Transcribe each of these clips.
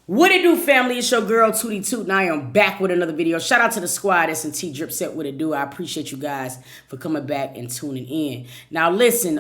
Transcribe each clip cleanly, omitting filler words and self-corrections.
What it do, family? It's your girl Tootie Toot, and I am back with another video. Shout out to the squad, S&T Drip Set. What it do? I appreciate you guys for coming back and tuning in. Now, listen,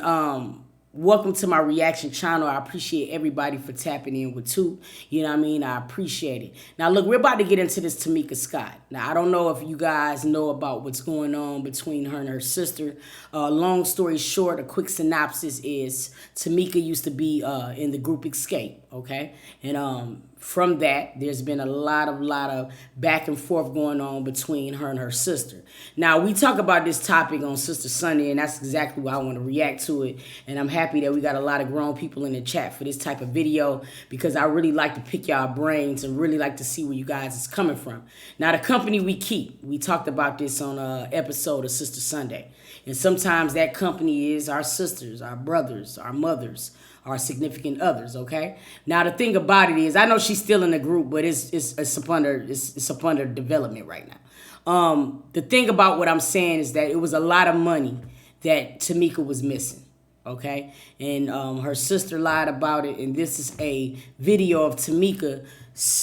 welcome to my reaction channel. I appreciate everybody for tapping in with Toot. You know what I mean? I appreciate it. Now, look, we're about to get into this Tamika Scott. Now, I don't know if you guys know about what's going on between her and her sister. Long story short, a quick synopsis is Tamika used to be in the group XSCAPE, okay? And from that, there's been a lot of back and forth going on between her and her sister. Now, we talk about this topic on Sister Sunday, and that's exactly why I want to react to it. And I'm happy that we got a lot of grown people in the chat for this type of video, because I really like to pick y'all brains and really like to see where you guys is coming from. Now, the company we keep, we talked about this on an episode of Sister Sunday. And sometimes that company is our sisters, our brothers, our mothers, our significant others, okay? Now, the thing about it is, I know she's still in the group, but it's up under development right now. The thing about what I'm saying is that it was a lot of money that Tamika was missing, okay? And her sister lied about it, and this is a video of Tamika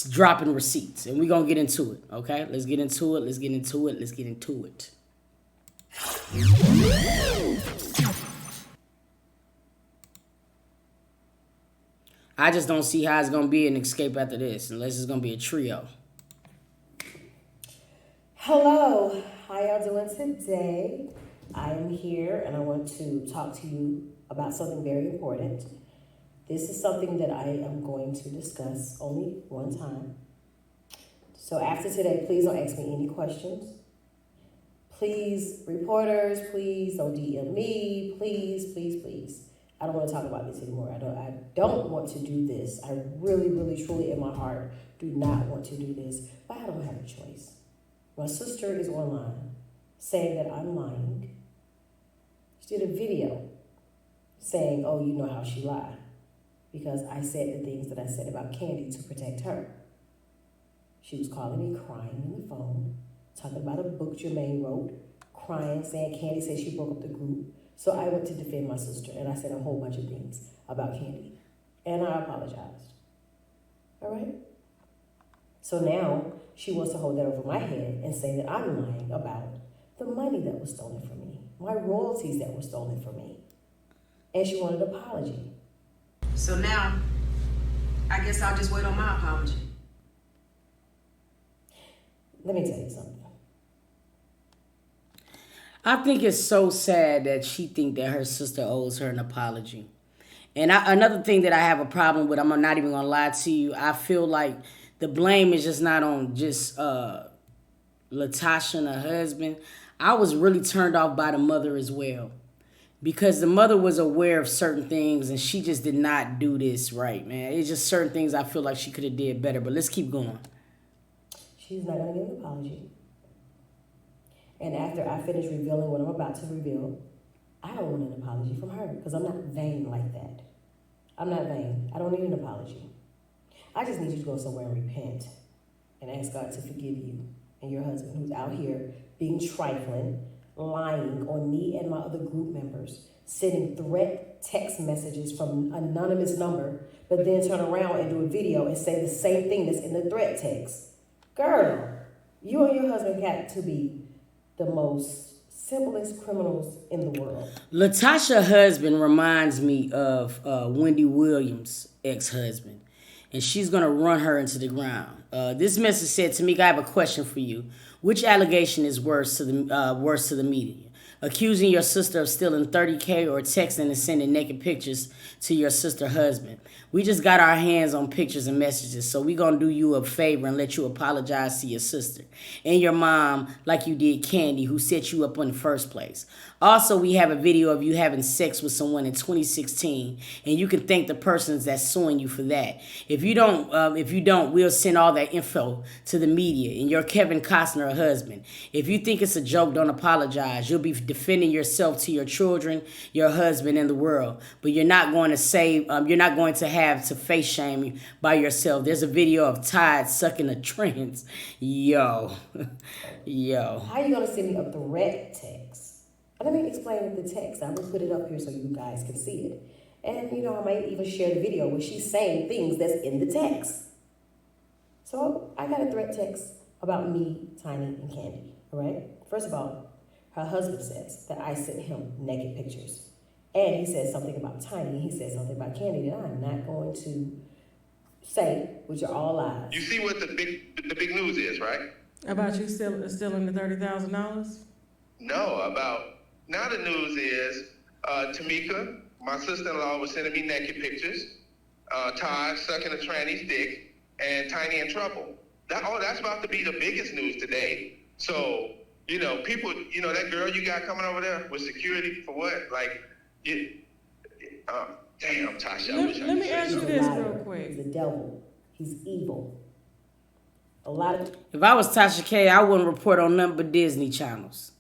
dropping receipts, and we're going to get into it, okay? Let's get into it, let's get into it, let's get into it. I just don't see how it's going to be an escape after this, unless it's going to be a trio. Hello, how y'all doing today? I am here and I want to talk to you about something very important. This is something that I am going to discuss only one time. So after today, please don't ask me any questions. Please, reporters, please don't DM me. Please, please, please. I don't want to talk about this anymore. I don't want to do this. I really, really, truly in my heart do not want to do this, but I don't have a choice. My sister is online saying that I'm lying. She did a video saying, oh, you know how she lied, because I said the things that I said about Candy to protect her. She was calling me crying on the phone, talking about a book Jermaine wrote, crying, saying Candy said she broke up the group. So I went to defend my sister, and I said a whole bunch of things about Candy. And I apologized. All right? So now she wants to hold that over my head and say that I'm lying about the money that was stolen from me, my royalties that were stolen from me. And she wanted an apology. So now, I guess I'll just wait on my apology. Let me tell you something. I think it's so sad that she think that her sister owes her an apology. And another thing that I have a problem with, I'm not even going to lie to you, I feel like the blame is just not on just LATOSCHA and her husband. I was really turned off by the mother as well, because the mother was aware of certain things and she just did not do this right, man. It's just certain things I feel like she could have did better, but let's keep going. She's not going to give an apology. And after I finish revealing what I'm about to reveal, I don't want an apology from her, because I'm not vain like that. I'm not vain. I don't need an apology. I just need you to go somewhere and repent and ask God to forgive you and your husband, who's out here being trifling, lying on me and my other group members, sending threat text messages from an anonymous number, but then turn around and do a video and say the same thing that's in the threat text. Girl, you and your husband got to be the most simplest criminals in the world. LATOSCHA's husband reminds me of Wendy Williams' ex-husband, and she's going to run her into the ground. This message said, Tamika, I have a question for you. Which allegation is worse to the media? Accusing your sister of stealing $30K or texting and sending naked pictures to your sister's husband? We just got our hands on pictures and messages, so we gonna do you a favor and let you apologize to your sister and your mom like you did Candy, who set you up in the first place. Also, we have a video of you having sex with someone in 2016, and you can thank the persons that's suing you for that. If you don't, we'll send all that info to the media and your Kevin Costner husband. If you think it's a joke, don't apologize. You'll be defending yourself to your children, your husband, and the world. But you're not going to save. You're not going to have to face shame by yourself. There's a video of Tide sucking a trans. Yo, yo. How you gonna send me a threat text? Let me explain the text. I'm gonna put it up here so you guys can see it. And you know, I might even share the video where she's saying things that's in the text. got a threat text about me, Tiny, and Candy, all right? First of all, her husband says that I sent him naked pictures. And he says something about Tiny, and he says something about Candy that I'm not going to say, which are all lies. You see what the big news is, right? About you stealing the $30,000? No, now the news is Tamika, my sister-in-law, was sending me naked pictures. Todd sucking a tranny's dick, and Tiny in trouble. That's about to be the biggest news today. So, people, that girl you got coming over there with security for what? Like, damn, Tasha. Let me ask you this real He's quick. the devil. He's evil. A lot of... If I was Tasha K, I wouldn't report on nothing but Disney channels.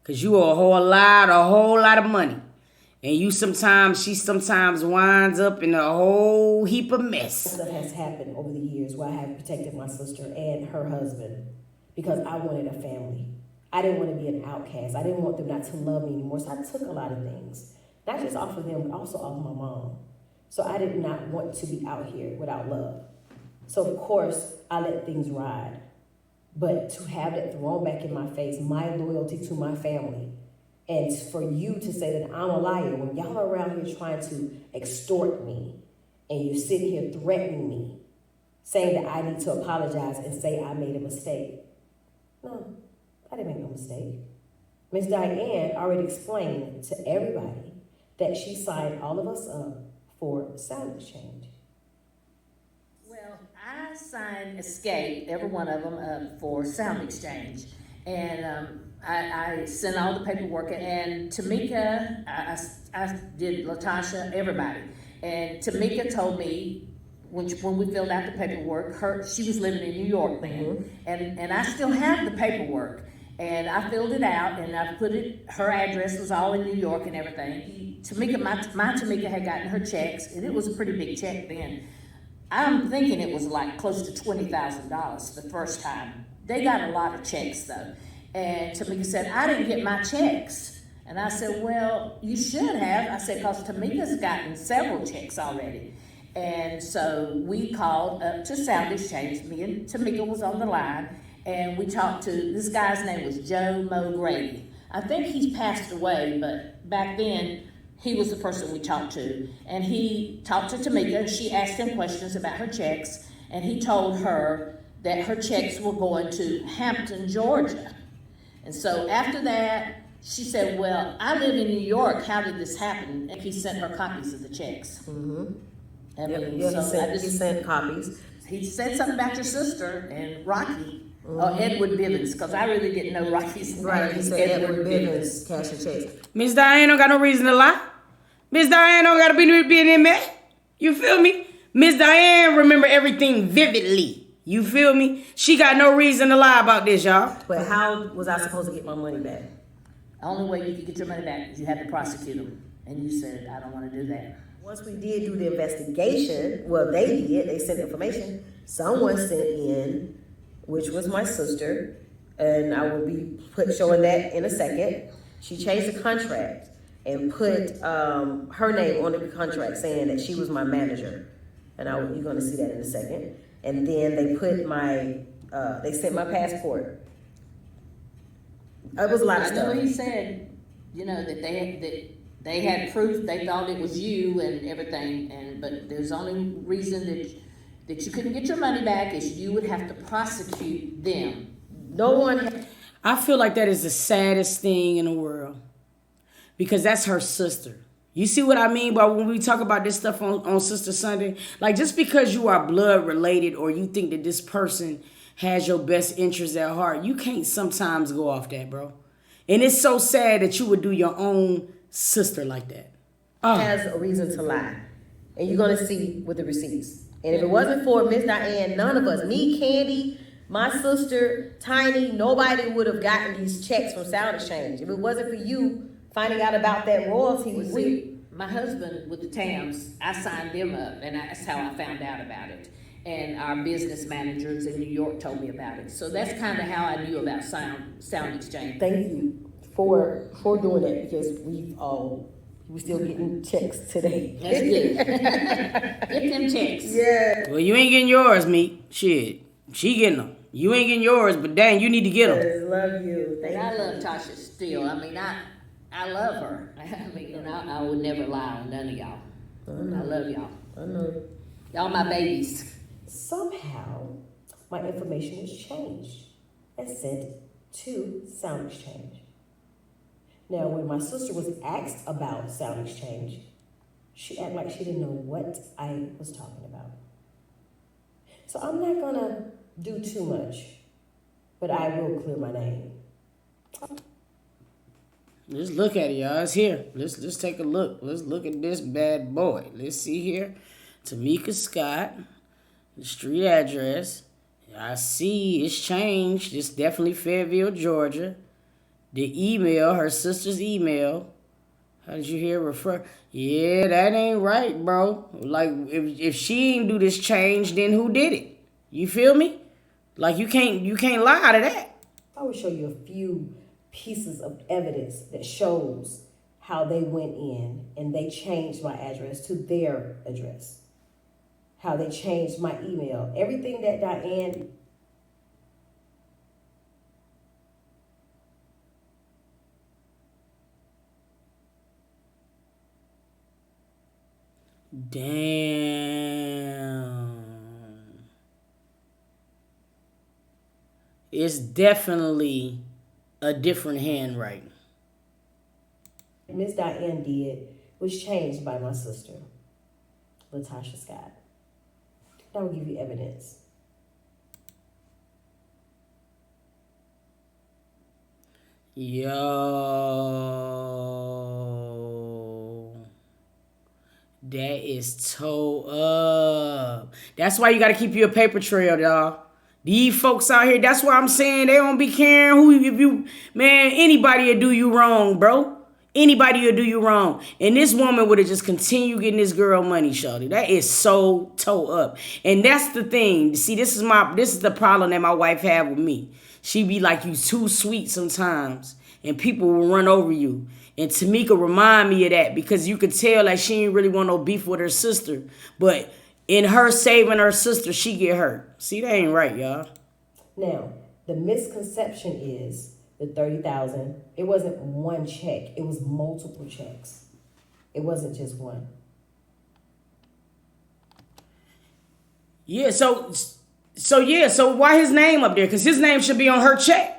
Because you owe a whole lot of money. And she sometimes winds up in a whole heap of mess. Stuff has happened over the years where I have protected my sister and her husband because I wanted a family. I didn't want to be an outcast. I didn't want them not to love me anymore. So I took a lot of things. Not just off of them, but also off of my mom. So I did not want to be out here without love. So of course, I let things ride. But to have that thrown back in my face, my loyalty to my family, and for you to say that I'm a liar when y'all are around here trying to extort me and you're sitting here threatening me, saying that I need to apologize and say I made a mistake. No, I didn't make no mistake. Ms. Diane already explained to everybody that she signed all of us up for sound exchange. Well, I signed Escape, every one of them, up for sound exchange. And I sent all the paperwork, and Tamika, I did LATOSCHA, everybody. And Tamika told me, when we filled out the paperwork, she was living in New York then, and I still have the paperwork. And I filled it out, and I put it, her address was all in New York and everything. Tamika, my Tamika had gotten her checks, and it was a pretty big check then. I'm thinking it was like close to $20,000 the first time. They got a lot of checks though. And Tamika said, I didn't get my checks. And I said, well, you should have. I said, because Tamika's gotten several checks already. And so we called up to Sound Exchange. Me and Tamika was on the line. And we talked to, this guy's name was Joe Mo Grady. I think he's passed away, but back then, he was the person we talked to. And he talked to Tamika, and she asked him questions about her checks. And he told her that her checks were going to Hampton, Georgia. And so after that, she said, well, I live in New York. How did this happen? And he sent her copies of the checks. Mm-hmm. He sent copies. He said something about your sister and Rocky. Or Edward Bivens, because I really didn't know Rocky's name. Right, he said Edward Bivens, cash and checks. Miss Diane don't got no reason to lie. Miss Diane don't got to be in there. You feel me? Miss Diane remember everything vividly. You feel me? She got no reason to lie about this, y'all. But how was I supposed to get my money back? The only way you could get your money back is you had to prosecute them. And you said, I don't want to do that. Once we did do the investigation, well, they sent information. Someone sent in, which was my sister, and I will be showing that in a second. She changed the contract and put her name on the contract saying that she was my manager. And you're going to see that in a second. And then they put they sent my passport. It was a lot of stuff. I know he said, that they had proof, they thought it was you and everything, but there's only reason that you couldn't get your money back is you would have to prosecute them. No one. I feel like that is the saddest thing in the world because that's her sister. You see what I mean? But when we talk about this stuff on Sister Sunday, like just because you are blood related or you think that this person has your best interest at heart, you can't sometimes go off that, bro. And it's so sad that you would do your own sister like that. Has a reason to lie. And you're going to see with the receipts. And if it wasn't for Miss Diane, none of us, me, Candy, my sister, Tiny, nobody would have gotten these checks from Sound Exchange. If it wasn't for you finding out about that royalty, my husband with the TAMs, I signed them up, and that's how I found out about it. And our business managers in New York told me about it. So that's kind of how I knew about Sound Exchange. Thank you for doing that because we're still getting checks today. That's good. Get them checks. Yeah. Well, you ain't getting yours, Meek. Shit. She getting them. You ain't getting yours, but dang, you need to get them. Yes, love you. But I love Tasha still. I mean, I love her. I mean, and I would never lie on none of y'all. I love y'all. I know. Y'all my babies. Somehow, my information was changed and sent to Sound Exchange. Now, when my sister was asked about Sound Exchange, she acted like she didn't know what I was talking about. So I'm not gonna do too much, but I will clear my name. Let's look at it, y'all. It's here. Let's take a look. Let's look at this bad boy. Let's see here. Tamika Scott, the street address. I see it's changed. It's definitely Fayetteville, Georgia. The email, her sister's email. How did you hear refer? Yeah, that ain't right, bro. Like, if she ain't do this change, then who did it? You feel me? Like, you can't lie to that. I will show you a few pieces of evidence that shows how they went in and they changed my address to their address. How they changed my email. Everything that Diane... Damn. It's definitely a different handwriting. Miss Diane did was changed by my sister, LATOSCHA Scott. I will give you evidence. Yo. That is toe up. That's why you got to keep you a paper trail, y'all. These folks out here, that's why I'm saying they don't be caring who, if you, man, anybody will do you wrong, bro. Anybody will do you wrong. And this woman would have just continued getting this girl money, shawty. That is so toe up. And that's the thing. See, this is the problem that my wife had with me. She be like, you too sweet sometimes. And people will run over you. And Tamika remind me of that because you could tell like she ain't really want no beef with her sister. But in her saving her sister, she get hurt. See, that ain't right, y'all. Now, the misconception is the $30,000. It wasn't one check. It was multiple checks. It wasn't just one. Yeah, so why his name up there? Because his name should be on her check.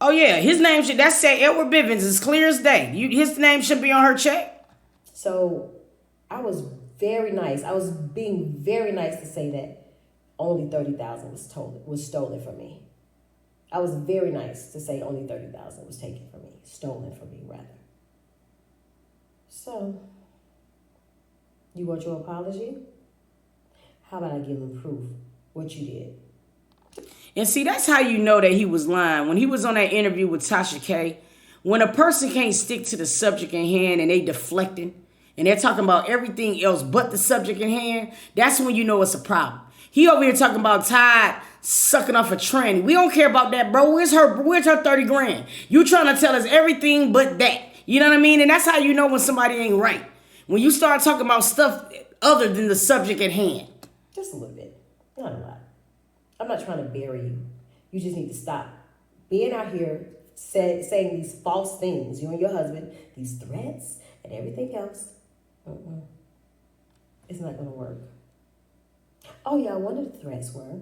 Oh yeah, his name should, that say Edward Bivens as clear as day. His name should be on her check. So I was very nice. I was being very nice to say that only $30,000 was stolen from me. I was very nice to say only $30,000 was taken from me, stolen from me rather. So, you want your apology? How about I give him proof what you did? And see, that's how you know that he was lying. When he was on that interview with Tasha K, when a person can't stick to the subject in hand and they deflecting, and they're talking about everything else but the subject in hand, that's when you know it's a problem. He over here talking about Todd sucking off a tranny. We don't care about that, bro. Where's her 30 grand? You trying to tell us everything but that. You know what I mean? And that's how you know when somebody ain't right. When you start talking about stuff other than the subject at hand. Just a little bit, not a lot. I'm not trying to bury you. You just need to stop being out here saying these false things, you and your husband, these threats and everything else. It's not going to work. Oh yeah, one of the threats were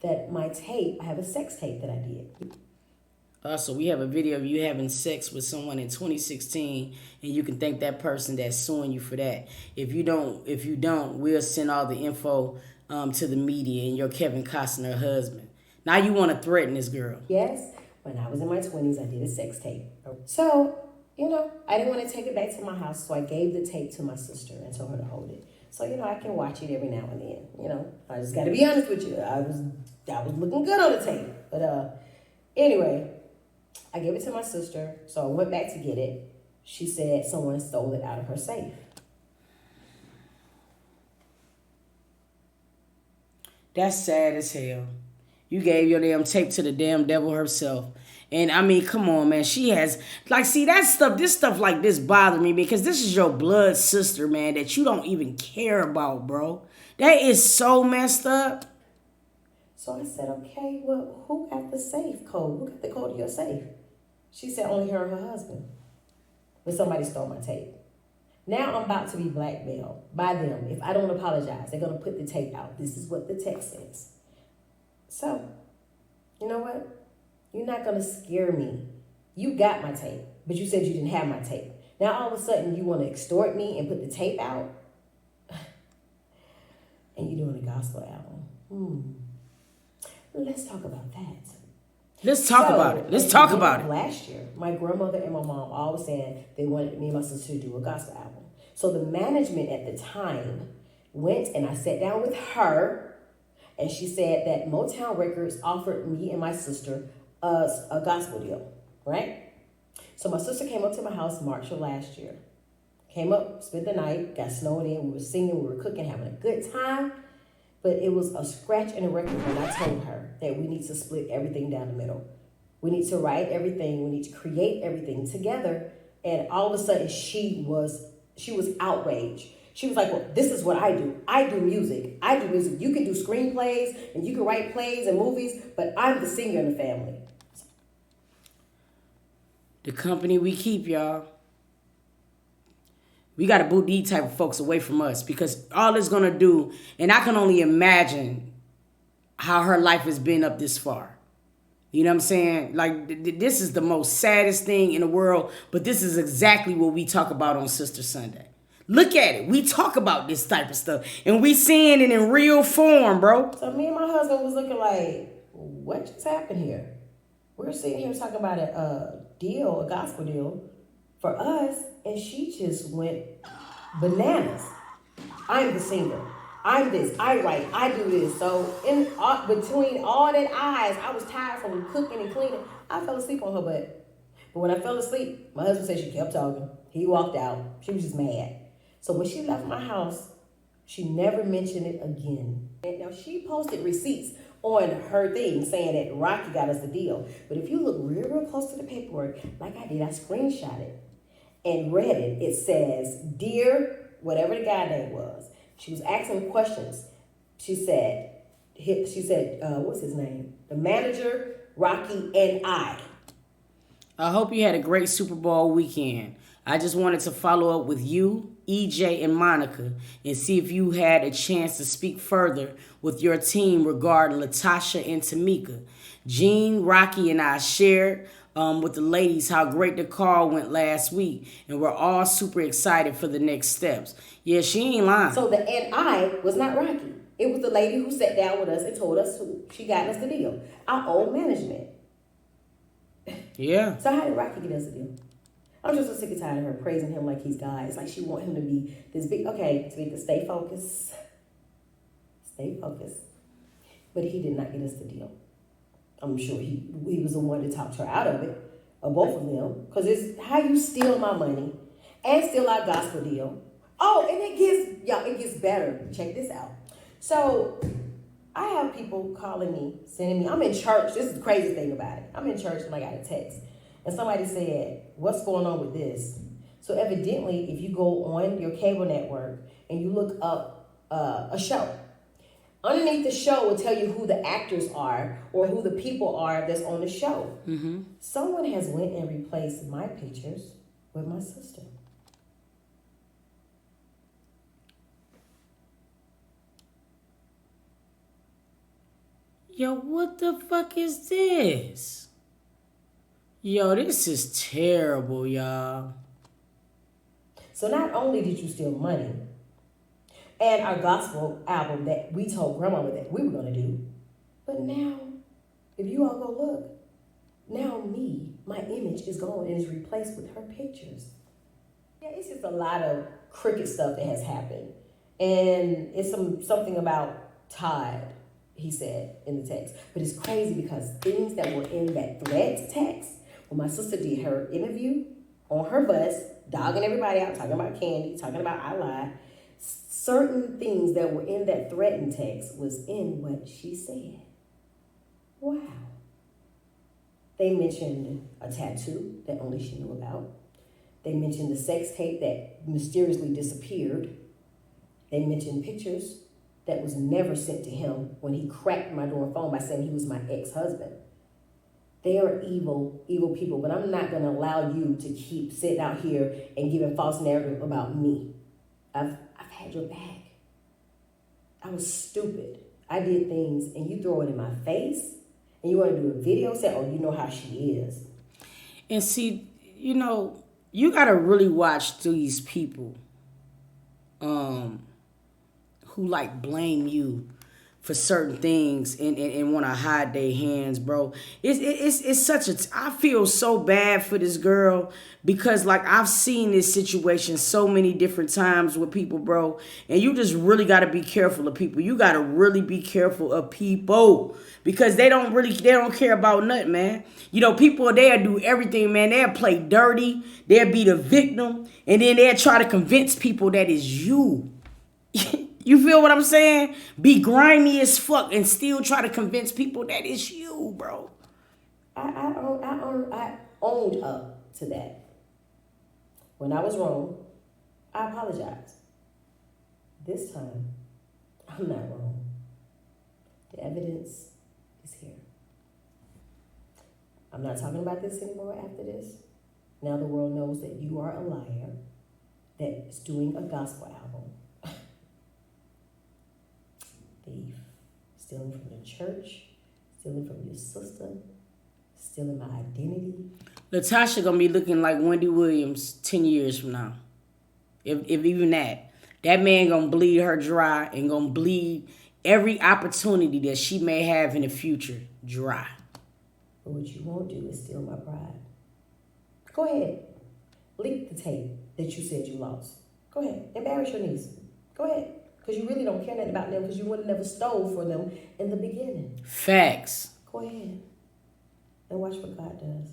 that my tape, I have a sex tape that I did. So we have a video of you having sex with someone in 2016, and you can thank that person that's suing you for that. If you don't, we'll send all the info to the media and your Kevin Costner husband. Now you want to threaten this girl. Yes, when I was in my 20s, I did a sex tape. So, I didn't want to take it back to my house, so I gave the tape to my sister and told her to hold it. So, I can watch it every now and then, I just got to be honest with you. I was looking good on the tape. But anyway, I gave it to my sister, so I went back to get it. She said someone stole it out of her safe. That's sad as hell. You gave your damn tape to the damn devil herself. And I mean, come on, man. She has, see, this stuff like this bothered me because this is your blood sister, man, that you don't even care about, bro. That is so messed up. So I said, okay, well, who got the safe code? Who got the code to your safe? She said only her and her husband. But somebody stole my tape. Now I'm about to be blackmailed by them. If I don't apologize, they're going to put the tape out. This is what the text says. So, you know what? You're not going to scare me. You got my tape, but you said you didn't have my tape. Now all of a sudden you want to extort me and put the tape out? And you're doing a gospel album. Let's talk about that. Let's talk about it. Let's talk about it. Last year, my grandmother and my mom all were saying they wanted me and my sister to do a gospel album. So the management at the time went and I sat down with her and she said that Motown Records offered me and my sister a gospel deal, right? So my sister came up to my house March of last year. Came up, spent the night, got snowed in, we were singing, we were cooking, having a good time. But it was a scratch in the record when I told her that we need to split everything down the middle. We need to write everything, we need to create everything together. And all of a sudden she was outraged. She was like, well, this is what I do. I do music. You can do screenplays and you can write plays and movies, but I'm the singer in the family. The company we keep, y'all. We got to boot these type of folks away from us because all it's going to do, and I can only imagine how her life has been up this far. You know what I'm saying? Like, this is the most saddest thing in the world, but this is exactly what we talk about on Sister Sunday. Look at it. We talk about this type of stuff, and we seeing it in real form, bro. So me and my husband was looking like, what just happened here? We're sitting here talking about a gospel deal for us, and she just went bananas. I'm the singer. I'm this. I write. I do this. So in between all that eyes, I was tired from cooking and cleaning. I fell asleep on her butt. But when I fell asleep, my husband said she kept talking. He walked out. She was just mad. So when she left my house, she never mentioned it again. And now she posted receipts on her thing saying that Rocky got us the deal. But if you look real close to the paperwork, like I did, I screenshot it and read it. It says, dear, whatever the guy name was. She was asking questions. She said, what's his name? The manager, Rocky, and I hope you had a great Super Bowl weekend. I just wanted to follow up with you, EJ, and Monica and see if you had a chance to speak further with your team regarding LATOSCHA and Tamika. Jean, Rocky, and I shared with the ladies how great the call went last week, and we're all super excited for the next steps. Yeah, she ain't lying. So the and I was not Rocky. It was the lady who sat down with us and told us she got us the deal. Our own management. Yeah. So how did Rocky get us the deal? I'm just so sick and tired of her praising him like he's God. It's like she want him to be this big. Okay, Tamika, stay focused. Stay focused. But he did not get us the deal. I'm sure he was the one that talked her out of it, or both of them, because it's how you steal my money and steal our gospel deal. Oh, and it gets better. Check this out. So I have people calling me, sending me. I'm in church. This is the crazy thing about it. I'm in church and I got a text, and somebody said, "What's going on with this?" So evidently, if you go on your cable network and you look up a show. Underneath the show will tell you who the actors are or who the people are that's on the show. Mm-hmm. Someone has went and replaced my pictures with my sister. Yo, what the fuck is this? Yo, this is terrible, y'all. So not only did you steal money, and our gospel album that we told Grandmama that we were going to do. But now, if you all go look, now my image is gone and is replaced with her pictures. Yeah, it's just a lot of crooked stuff that has happened. And it's something about Todd, he said in the text. But it's crazy because things that were in that thread text, when my sister did her interview on her bus, dogging everybody out, talking about Candy, talking about I lied, certain things that were in that threatened text was in what she said. Wow. They mentioned a tattoo that only she knew about. They mentioned the sex tape that mysteriously disappeared. They mentioned pictures that was never sent to him when he cracked my door phone by saying he was my ex-husband. They are evil, evil people, but I'm not going to allow you to keep sitting out here and giving false narrative about me. I've had your back. I was stupid. I did things, and you throw it in my face, and you want to do a video, say, oh, you know how she is. And see, you know, you got to really watch these people who, like, blame you for certain things and want to hide their hands, bro. It's such a... I feel so bad for this girl because, like, I've seen this situation so many different times with people, bro. And you just really got to be careful of people. You got to really be careful of people because they don't care about nothing, man. You know, people, they'll do everything, man. They'll play dirty. They'll be the victim. And then they'll try to convince people that it's you. You feel what I'm saying? Be grimy as fuck and still try to convince people that it's you, bro. I owned up to that. When I was wrong, I apologize. This time, I'm not wrong. The evidence is here. I'm not talking about this anymore after this. Now the world knows that you are a liar that is doing a gospel album. Thief, stealing from the church, stealing from your sister, stealing my identity. LATOSCHA gonna be looking like Wendy Williams 10 years from now. If even that. That man gonna bleed her dry and gonna bleed every opportunity that she may have in the future dry. But what you won't do is steal my pride. Go ahead. Leak the tape that you said you lost. Go ahead. Embarrass your niece. Go ahead. Because you really don't care nothing about them because you would have never stole for them in the beginning. Facts. Go ahead and watch what God does.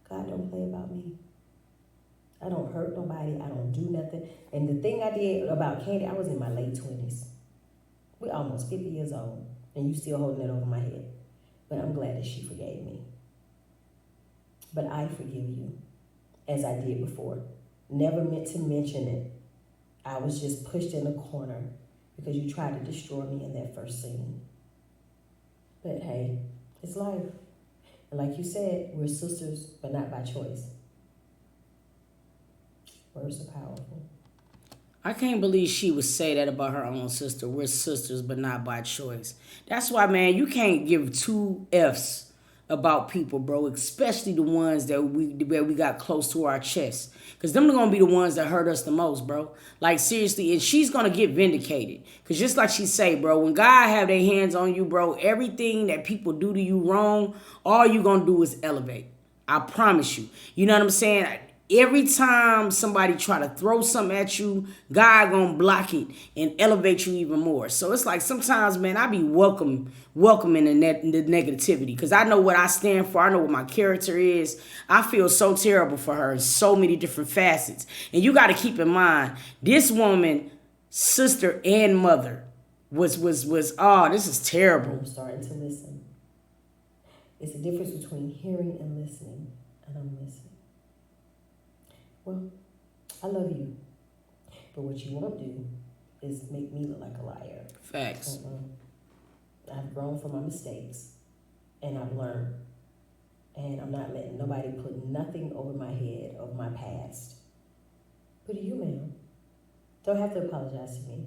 God don't play about me. I don't hurt nobody. I don't do nothing. And the thing I did about Candy, I was in my late 20s. We're almost 50 years old. And you still holding it over my head. But I'm glad that she forgave me. But I forgive you, as I did before. Never meant to mention it. I was just pushed in a corner because you tried to destroy me in that first scene. But hey, it's life. And like you said, we're sisters, but not by choice. Words are powerful. I can't believe she would say that about her own sister. We're sisters, but not by choice. That's why, man, you can't give two F's about people, bro, especially the ones that we got close to our chest. Because them are going to be the ones that hurt us the most, bro. Like, seriously, and she's going to get vindicated. Because just like she say, bro, when God have their hands on you, bro, everything that people do to you wrong, all you going to do is elevate. I promise you. You know what I'm saying? Every time somebody try to throw something at you, God gonna block it and elevate you even more. So it's like sometimes, man, I be welcoming the negativity because I know what I stand for. I know what my character is. I feel so terrible for her in so many different facets. And you got to keep in mind, this woman, sister and mother, was this is terrible. I'm starting to listen. It's the difference between hearing and listening, and I'm listening. Well, I love you. But what you won't do is make me look like a liar. Facts. I've grown from my mistakes. And I've learned. And I'm not letting nobody put nothing over my head of my past. But you, ma'am, don't have to apologize to me.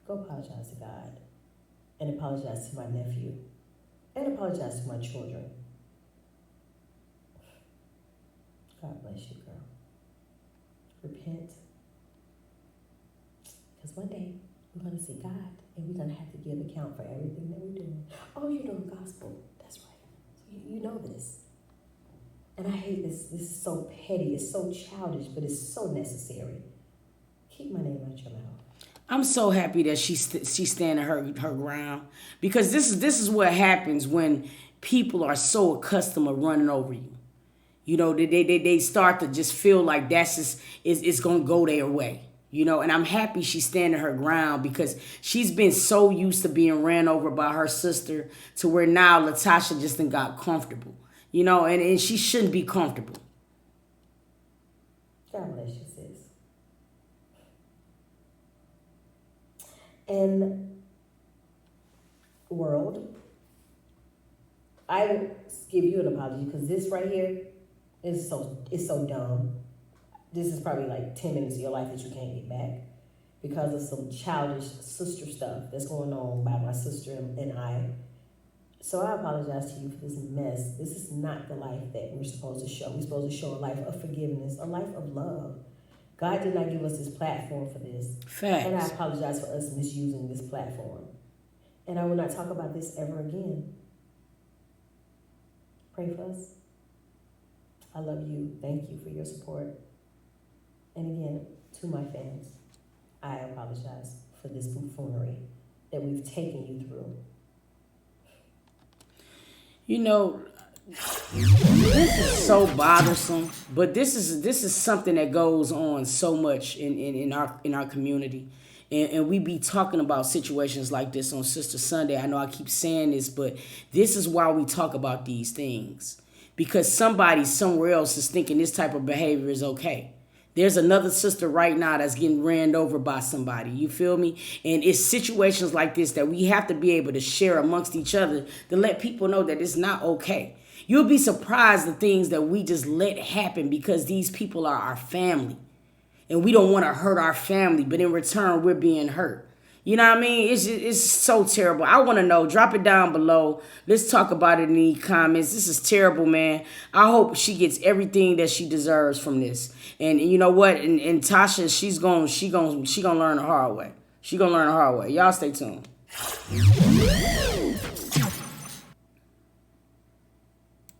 Go apologize to God. And apologize to my nephew. And apologize to my children. God bless you, girl. Repent. Because one day we're going to see God and we're going to have to give account for everything that we're doing. Oh, you're doing gospel. That's right. You know this. And I hate this. This is so petty. It's so childish, but it's so necessary. Keep my name out your mouth. I'm so happy that she's standing her ground because this is what happens when people are so accustomed to running over you. You know, they start to just feel like that's just, it's going to go their way. You know, and I'm happy she's standing her ground because she's been so used to being ran over by her sister to where now LATOSCHA just done got comfortable. You know, and she shouldn't be comfortable. God bless you, sis. And world, I give you an apology because this right here is so dumb. This is probably like 10 minutes of your life that you can't get back because of some childish sister stuff that's going on by my sister and I. So I apologize to you for this mess. This is not the life that we're supposed to show. We're supposed to show a life of forgiveness, a life of love. God did not give us this platform for this. Facts. And I apologize for us misusing this platform. And I will not talk about this ever again. Pray for us. I love you. Thank you for your support. And again, to my fans, I apologize for this buffoonery that we've taken you through. You know, this is so bothersome, but this is something that goes on so much in our community. And we be talking about situations like this on Sister Sunday. I know I keep saying this, but this is why we talk about these things. Because somebody somewhere else is thinking this type of behavior is okay. There's another sister right now that's getting ran over by somebody. You feel me? And it's situations like this that we have to be able to share amongst each other to let people know that it's not okay. You'll be surprised the things that we just let happen because these people are our family. And we don't want to hurt our family, but in return, we're being hurt. You know what I mean? It's so terrible. I want to know. Drop it down below. Let's talk about it in the comments. This is terrible, man. I hope she gets everything that she deserves from this. And you know what? And Tasha, she gonna learn the hard way. She gonna learn the hard way. Y'all stay tuned.